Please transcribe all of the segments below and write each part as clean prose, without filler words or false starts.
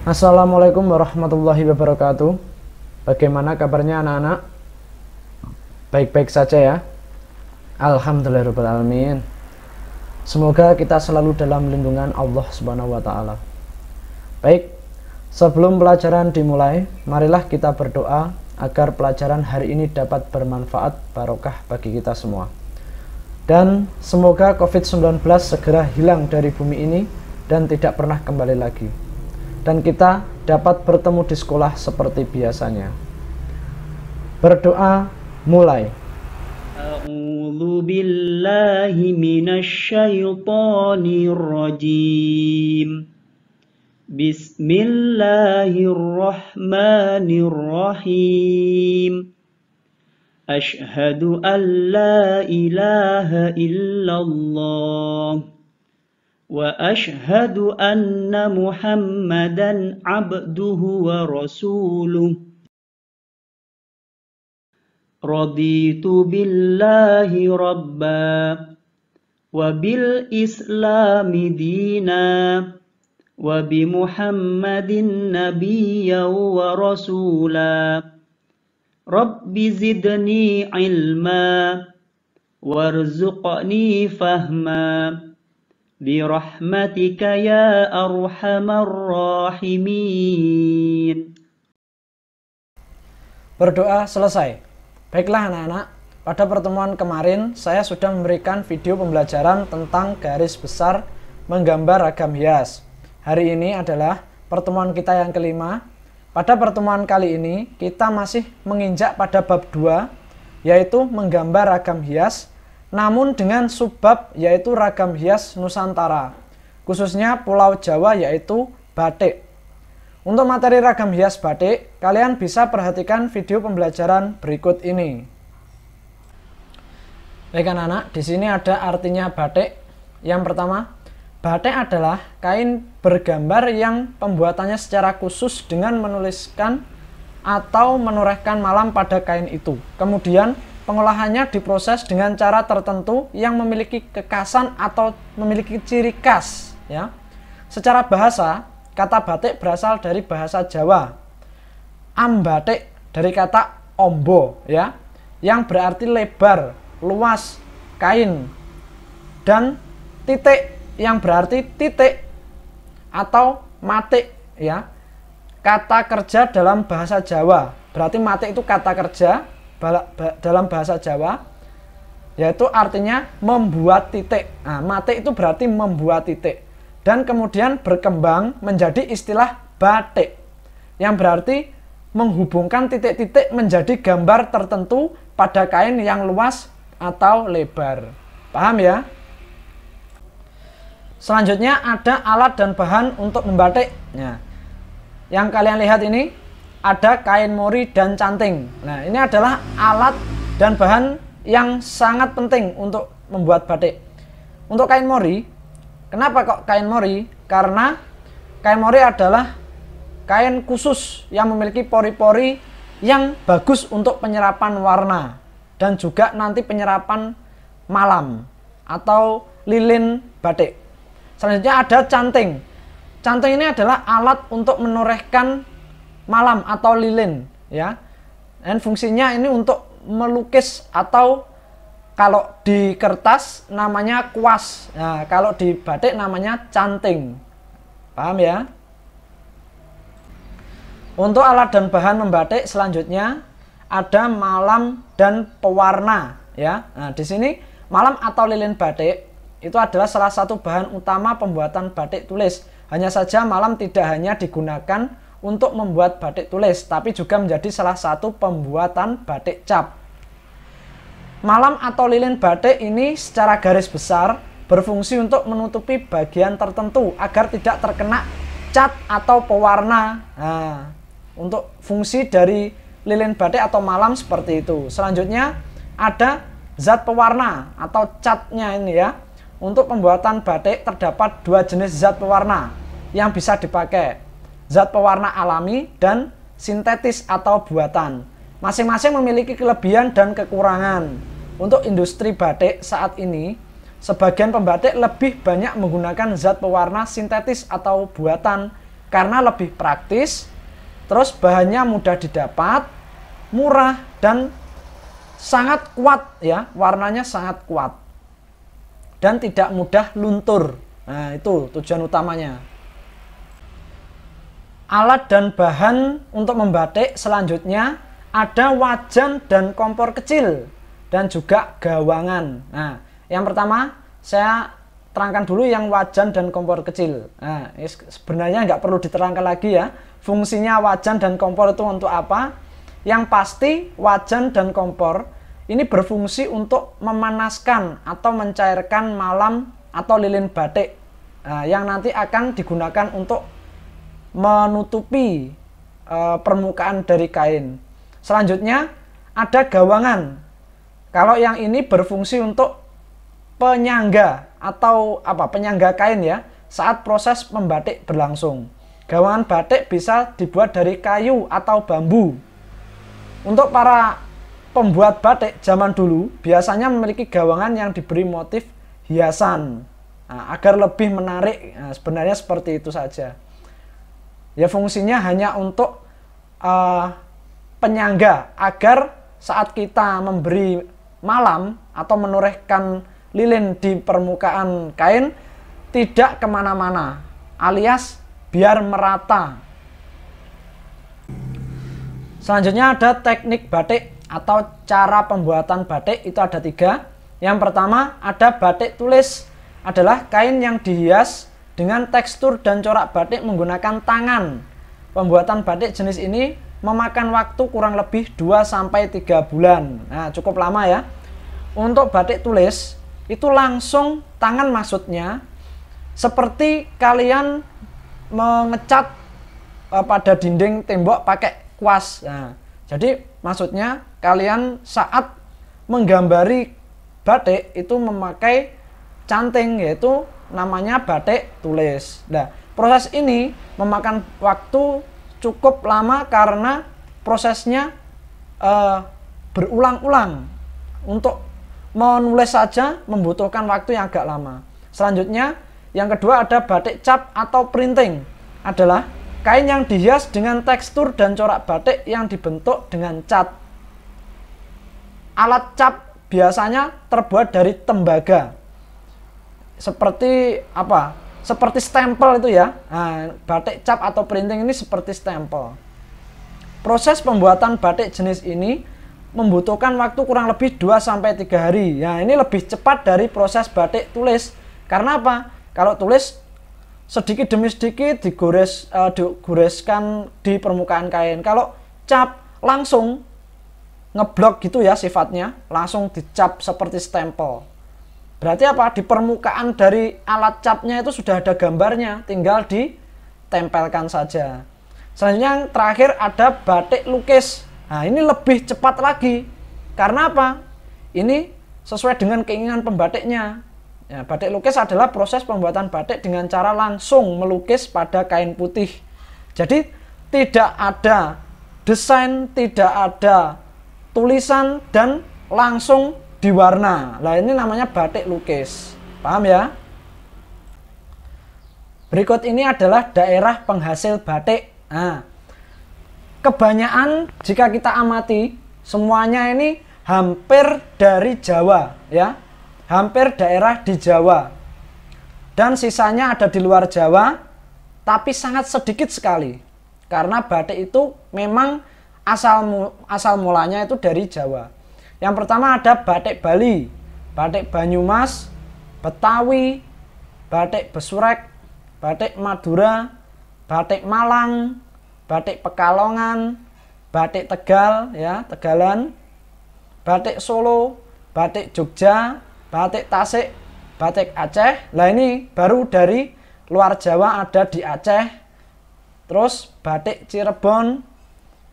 Assalamualaikum warahmatullahi wabarakatuh. Bagaimana kabarnya anak-anak? Baik-baik saja ya. Alhamdulillahirabbil alamin. Semoga kita selalu dalam lindungan Allah Subhanahu wa taala. Baik, sebelum pelajaran dimulai, marilah kita berdoa agar pelajaran hari ini dapat bermanfaat barokah bagi kita semua. Dan semoga COVID-19 segera hilang dari bumi ini dan tidak pernah kembali lagi. Dan kita dapat bertemu di sekolah seperti biasanya. Berdoa mulai. A'udzu billahi minasyaitonir rajim. Bismillahirrahmanirrahim. Asyhadu an la ilaha illallah. Wa ashhadu anna Muhammadan abduhu wa rasuluh. Raditu billahi rabba wa bil islami dina wa bi Muhammadin nabiyya wa rasula. Rabbi zidni ilma warzuqni fahma. Birahmatika ya arhamar rahimin. Berdoa selesai. Baiklah anak-anak, pada pertemuan kemarin saya sudah memberikan video pembelajaran tentang garis besar menggambar ragam hias. Hari ini adalah pertemuan kita yang kelima. Pada pertemuan kali ini kita masih menginjak pada bab 2, yaitu menggambar ragam hias, namun dengan subbab yaitu ragam hias Nusantara, khususnya Pulau Jawa yaitu batik. Untuk materi ragam hias batik, kalian bisa perhatikan video pembelajaran berikut ini. Baik anak-anak, di sini ada artinya batik. Yang pertama, batik adalah kain bergambar yang pembuatannya secara khusus dengan menuliskan atau menorehkan malam pada kain itu. Kemudian pengolahannya diproses dengan cara tertentu yang memiliki kekhasan atau memiliki ciri khas ya. Secara bahasa, kata batik berasal dari bahasa Jawa. Ambatik dari kata ombo ya, yang berarti lebar, luas, kain. Dan titik yang berarti titik atau matik ya. Kata kerja dalam bahasa Jawa. Berarti matik itu kata kerja dalam bahasa Jawa, yaitu artinya membuat titik. Nah, matik itu berarti membuat titik. Dan kemudian berkembang menjadi istilah batik, yang berarti menghubungkan titik-titik menjadi gambar tertentu pada kain yang luas atau lebar. Paham ya? Selanjutnya ada alat dan bahan untuk membatik. Nah, yang kalian lihat ini ada kain mori dan canting. Nah, ini adalah alat dan bahan yang sangat penting untuk membuat batik. Untuk kain mori, kenapa kok kain mori? Karena kain mori adalah kain khusus yang memiliki pori-pori yang bagus untuk penyerapan warna dan juga nanti penyerapan malam atau lilin batik. Selanjutnya ada canting. Canting ini adalah alat untuk menorehkan malam atau lilin ya, dan fungsinya ini untuk melukis atau kalau di kertas namanya kuas, nah, kalau di batik namanya canting. Paham ya? Untuk alat dan bahan membatik selanjutnya ada malam dan pewarna ya. Nah, di sini malam atau lilin batik itu adalah salah satu bahan utama pembuatan batik tulis. Hanya saja malam tidak hanya digunakan untuk membuat batik tulis, tapi juga menjadi salah satu pembuatan batik cap. Malam atau lilin batik ini secara garis besar berfungsi untuk menutupi bagian tertentu agar tidak terkena cat atau pewarna. Nah, untuk fungsi dari lilin batik atau malam seperti itu. Selanjutnya ada zat pewarna atau catnya ini ya. Untuk pembuatan batik terdapat dua jenis zat pewarna yang bisa dipakai. Zat pewarna alami dan sintetis atau buatan. Masing-masing memiliki kelebihan dan kekurangan. Untuk industri batik saat ini, sebagian pembatik lebih banyak menggunakan zat pewarna sintetis atau buatan karena lebih praktis, terus bahannya mudah didapat, murah, dan sangat kuat ya, warnanya sangat kuat dan tidak mudah luntur. Nah, itu tujuan utamanya. Alat dan bahan untuk membatik selanjutnya ada wajan dan kompor kecil dan juga gawangan. Nah, yang pertama saya terangkan dulu yang wajan dan kompor kecil. Nah, sebenarnya nggak perlu diterangkan lagi ya, fungsinya wajan dan kompor itu untuk apa. Yang pasti wajan dan kompor ini berfungsi untuk memanaskan atau mencairkan malam atau lilin batik, yang nanti akan digunakan untuk menutupi permukaan dari kain. Selanjutnya ada gawangan. Kalau yang ini berfungsi untuk penyangga atau penyangga kain ya, saat proses membatik berlangsung. Gawangan batik bisa dibuat dari kayu atau bambu. Untuk para pembuat batik zaman dulu biasanya memiliki gawangan yang diberi motif hiasan, agar lebih menarik. Nah, sebenarnya seperti itu saja. Ya, fungsinya hanya untuk penyangga, agar saat kita memberi malam atau menorehkan lilin di permukaan kain tidak kemana-mana, alias biar merata. Selanjutnya ada teknik batik atau cara pembuatan batik, itu ada 3. Yang pertama ada batik tulis, adalah kain yang dihias dengan tekstur dan corak batik menggunakan tangan. Pembuatan batik jenis ini memakan waktu kurang lebih 2-3 bulan. Nah, cukup lama ya. Untuk batik tulis itu langsung tangan, maksudnya seperti kalian mengecat pada dinding tembok pakai kuas. Nah, jadi maksudnya kalian saat menggambari batik itu memakai canting, yaitu namanya batik tulis. Nah, proses ini memakan waktu cukup lama karena prosesnya berulang-ulang. Untuk menulis saja membutuhkan waktu yang agak lama. Selanjutnya yang kedua ada batik cap atau printing, adalah kain yang dihias dengan tekstur dan corak batik yang dibentuk dengan cat. Alat cap biasanya terbuat dari tembaga, seperti seperti stempel itu ya. Nah, batik cap atau printing ini seperti stempel. Proses pembuatan batik jenis ini membutuhkan waktu kurang lebih 2-3 hari. Nah, ini lebih cepat dari proses batik tulis. Karena apa? Kalau tulis sedikit demi sedikit digoreskan di permukaan kain. Kalau cap langsung ngeblok gitu ya sifatnya, langsung dicap seperti stempel. Berarti apa? Di permukaan dari alat capnya itu sudah ada gambarnya, tinggal ditempelkan saja. Selanjutnya yang terakhir ada batik lukis. Nah, ini lebih cepat lagi. Karena apa? Ini sesuai dengan keinginan pembatiknya. Ya, batik lukis adalah proses pembuatan batik dengan cara langsung melukis pada kain putih. Jadi tidak ada desain, tidak ada tulisan, dan langsung diwarna. Nah, ini namanya batik lukis. Paham ya? Berikut ini adalah daerah penghasil batik. Nah, kebanyakan jika kita amati semuanya ini hampir dari Jawa ya. Hampir daerah di Jawa, dan sisanya ada di luar Jawa, tapi sangat sedikit sekali karena batik itu memang asal mulanya itu dari Jawa. Yang pertama ada batik Bali, batik Banyumas, Betawi, batik Besurek, batik Madura, batik Malang, batik Pekalongan, batik Tegal ya, Tegalan, batik Solo, batik Jogja, batik Tasik, batik Aceh. Nah, ini baru dari luar Jawa, ada di Aceh. Terus batik Cirebon,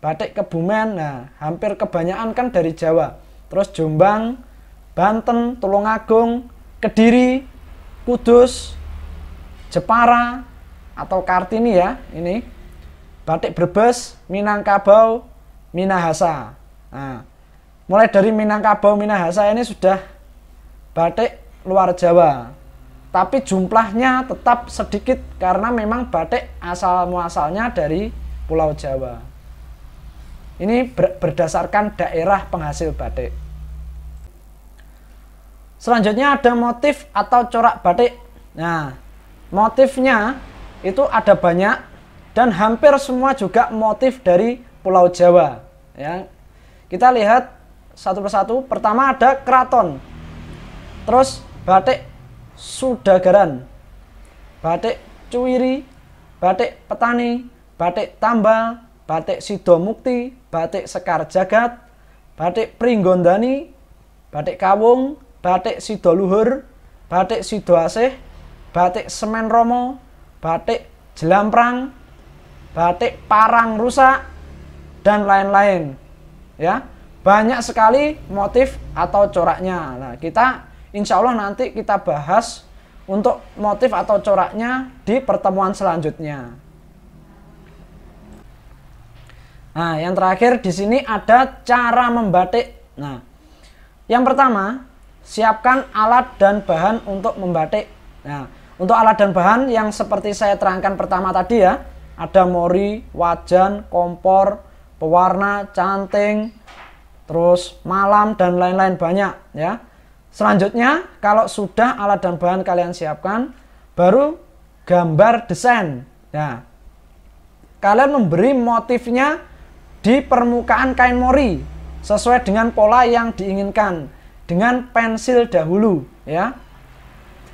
batik Kebumen. Nah, hampir kebanyakan kan dari Jawa. Terus Jombang, Banten, Tulungagung, Kediri, Kudus, Jepara atau Kartini ya, ini. Batik Brebes, Minangkabau, Minahasa. Nah, mulai dari Minangkabau, Minahasa ini sudah batik luar Jawa. tapi jumlahnya tetap sedikit karena memang batik asal muasalnya dari Pulau Jawa. Ini berdasarkan daerah penghasil batik. Selanjutnya ada motif atau corak batik. Nah, motifnya itu ada banyak dan hampir semua juga motif dari Pulau Jawa. Ya, kita lihat satu persatu. Pertama ada keraton, terus batik Sudagaran, batik Cuwiri, batik Petani, batik Tambal, batik Sidomukti, batik Sekar Jagat, batik Pringgondani, batik Kawung, batik Sidoluhur, batik Sidoasih, batik Semen Romo, batik Jelamprang, batik Parang Rusak, dan lain-lain. Ya, banyak sekali motif atau coraknya. Nah, kita insya Allah nanti kita bahas untuk motif atau coraknya di pertemuan selanjutnya. Nah, yang terakhir di sini ada cara membatik. Nah, yang pertama, siapkan alat dan bahan untuk membatik. Nah, untuk alat dan bahan yang seperti saya terangkan pertama tadi ya, ada mori, wajan, kompor, pewarna, canting, terus malam, dan lain-lain banyak ya. Selanjutnya, kalau sudah alat dan bahan kalian siapkan, baru gambar desain. Nah, kalian memberi motifnya di permukaan kain mori sesuai dengan pola yang diinginkan dengan pensil dahulu ya,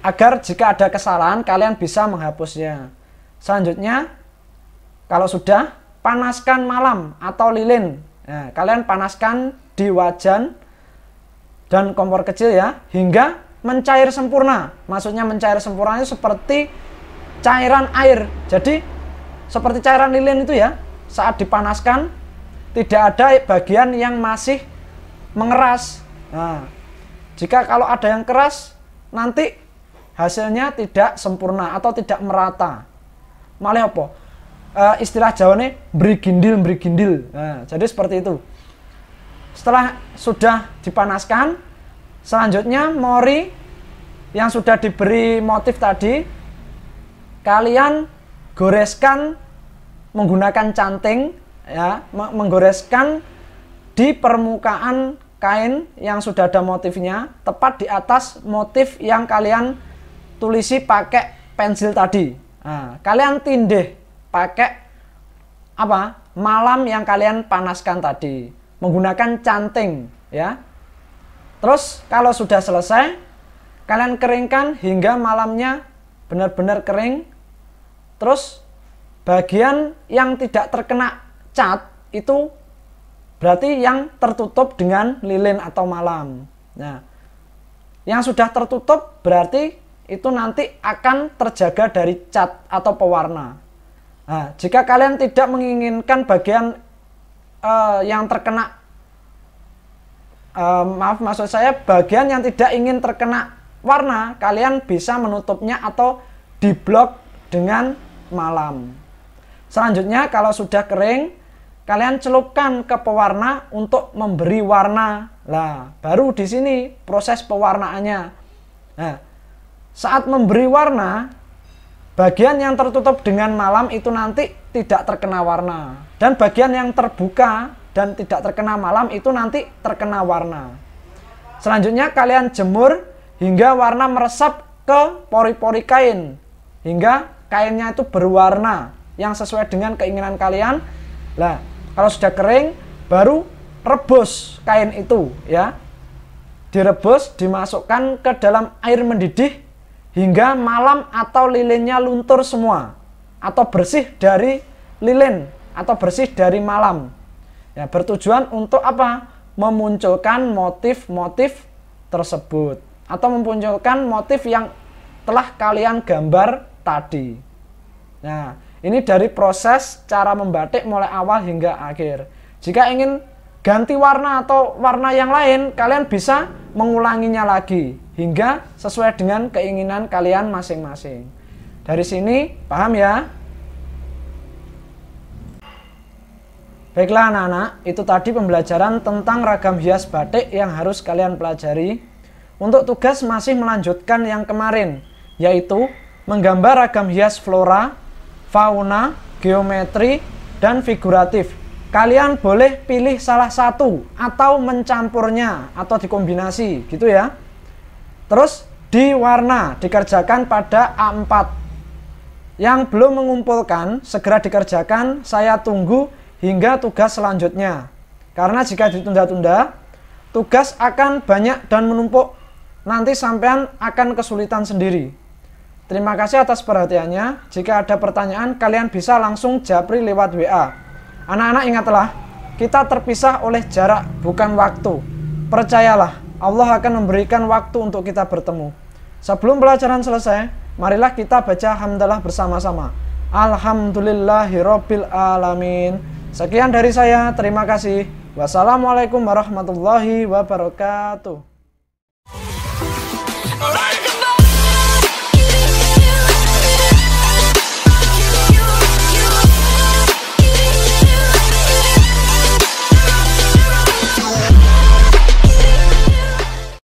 agar jika ada kesalahan kalian bisa menghapusnya. Selanjutnya, kalau sudah, panaskan malam atau lilin. Nah, kalian panaskan di wajan dan kompor kecil ya, hingga mencair sempurna. Maksudnya mencair sempurna itu seperti cairan air. Jadi seperti cairan lilin itu ya, saat dipanaskan tidak ada bagian yang masih mengeras. Nah, jika kalau ada yang keras, nanti hasilnya tidak sempurna atau tidak merata. Malah apa? Istilah Jawa ini berigindil. Nah, jadi seperti itu. Setelah sudah dipanaskan, selanjutnya mori yang sudah diberi motif tadi, kalian goreskan menggunakan canting ya, menggoreskan di permukaan kain yang sudah ada motifnya, tepat di atas motif yang kalian tulisi pakai pensil tadi. Nah, kalian tindih pakai apa? Malam yang kalian panaskan tadi, menggunakan canting ya. Terus kalau sudah selesai, kalian keringkan hingga malamnya benar-benar kering. Terus bagian yang tidak terkena cat itu berarti yang tertutup dengan lilin atau malam. Nah, yang sudah tertutup berarti itu nanti akan terjaga dari cat atau pewarna. Nah, jika kalian tidak menginginkan bagian yang terkena, maksud saya bagian yang tidak ingin terkena warna, kalian bisa menutupnya atau diblok dengan malam. Selanjutnya, kalau sudah kering, kalian celupkan ke pewarna untuk memberi warna. Nah, baru di sini proses pewarnaannya. Nah, saat memberi warna, bagian yang tertutup dengan malam itu nanti tidak terkena warna. Dan bagian yang terbuka dan tidak terkena malam itu nanti terkena warna. Selanjutnya kalian jemur hingga warna meresap ke pori-pori kain. Hingga kainnya itu berwarna yang sesuai dengan keinginan kalian. Nah, kalau sudah kering, baru rebus kain itu ya. Direbus, dimasukkan ke dalam air mendidih hingga malam atau lilinnya luntur semua, atau bersih dari lilin atau bersih dari malam. Ya, bertujuan untuk apa? Memunculkan motif-motif tersebut atau memunculkan motif yang telah kalian gambar tadi. Nah, ini dari proses cara membatik mulai awal hingga akhir. Jika ingin ganti warna atau warna yang lain, kalian bisa mengulanginya lagi hingga sesuai dengan keinginan kalian masing-masing. Dari sini paham ya? Baiklah anak-anak, itu tadi pembelajaran tentang ragam hias batik yang harus kalian pelajari. Untuk tugas masih melanjutkan yang kemarin, yaitu menggambar ragam hias flora, fauna, geometri, dan figuratif. Kalian boleh pilih salah satu atau mencampurnya atau dikombinasi gitu ya. Terus di warna dikerjakan pada A4. Yang belum mengumpulkan segera dikerjakan, saya tunggu hingga tugas selanjutnya. Karena jika ditunda-tunda, tugas akan banyak dan menumpuk. Nanti sampean akan kesulitan sendiri. Terima kasih atas perhatiannya. Jika ada pertanyaan, kalian bisa langsung japri lewat WA. Anak-anak ingatlah, kita terpisah oleh jarak, bukan waktu. Percayalah, Allah akan memberikan waktu untuk kita bertemu. Sebelum pelajaran selesai, marilah kita baca hamdalah bersama-sama. Alhamdulillahirabbil alamin. Sekian dari saya, terima kasih. Wassalamualaikum warahmatullahi wabarakatuh.